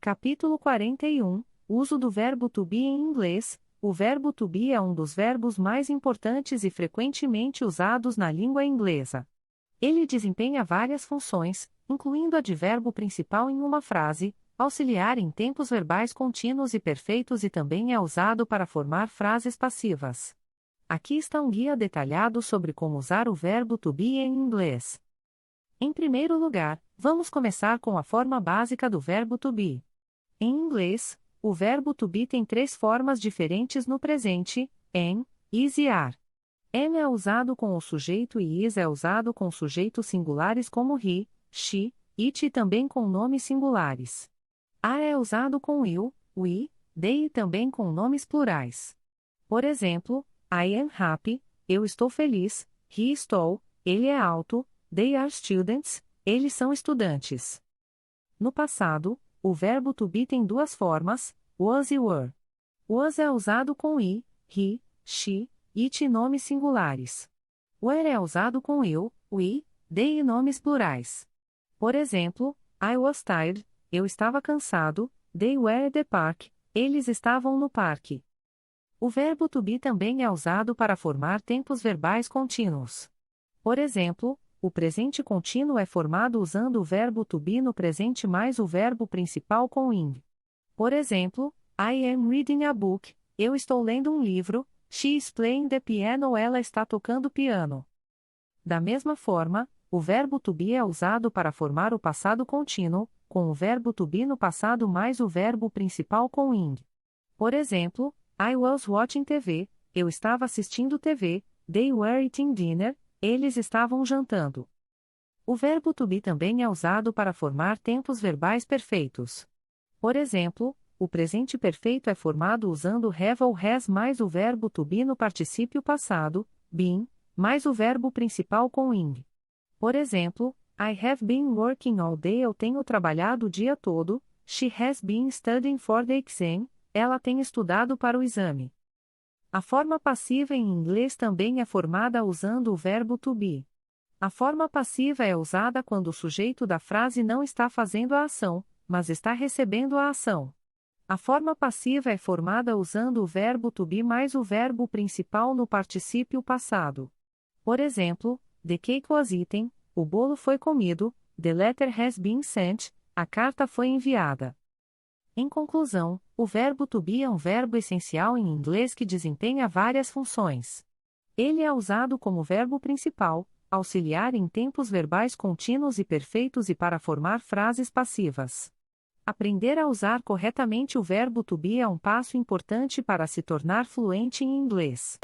Capítulo 41. Uso do verbo to be em inglês. O verbo to be é um dos verbos mais importantes e frequentemente usados na língua inglesa. Ele desempenha várias funções, incluindo a de verbo principal em uma frase, auxiliar em tempos verbais contínuos e perfeitos e também é usado para formar frases passivas. Aqui está um guia detalhado sobre como usar o verbo to be em inglês. Em primeiro lugar, vamos começar com a forma básica do verbo to be. Em inglês, o verbo to be tem três formas diferentes no presente: am, is e are. Am é usado com o sujeito e is é usado com sujeitos singulares como he, she, it e também com nomes singulares. Are é usado com you, we, they e também com nomes plurais. Por exemplo, I am happy, eu estou feliz, he estou, ele é alto, they are students, eles são estudantes. No passado, o verbo to be tem duas formas, was e were. Was é usado com he, she, it e nomes singulares. Were é usado com you, we, they e nomes plurais. Por exemplo, I was tired, eu estava cansado, they were at the park, eles estavam no parque. O verbo to be também é usado para formar tempos verbais contínuos. Por exemplo, o presente contínuo é formado usando o verbo to be no presente mais o verbo principal com ing. Por exemplo, I am reading a book, eu estou lendo um livro, she is playing the piano, ela está tocando piano. Da mesma forma, o verbo to be é usado para formar o passado contínuo, com o verbo to be no passado mais o verbo principal com ing. Por exemplo, I was watching TV, eu estava assistindo TV, they were eating dinner, eles estavam jantando. O verbo to be também é usado para formar tempos verbais perfeitos. Por exemplo, o presente perfeito é formado usando have ou has mais o verbo to be no particípio passado, been, mais o verbo principal com ing. Por exemplo, I have been working all day, eu tenho trabalhado o dia todo, she has been studying for the exam, ela tem estudado para o exame. A forma passiva em inglês também é formada usando o verbo to be. A forma passiva é usada quando o sujeito da frase não está fazendo a ação, mas está recebendo a ação. A forma passiva é formada usando o verbo to be mais o verbo principal no particípio passado. Por exemplo, the cake was eaten, o bolo foi comido, the letter has been sent, a carta foi enviada. Em conclusão, o verbo to be é um verbo essencial em inglês que desempenha várias funções. Ele é usado como verbo principal, auxiliar em tempos verbais contínuos e perfeitos e para formar frases passivas. Aprender a usar corretamente o verbo to be é um passo importante para se tornar fluente em inglês.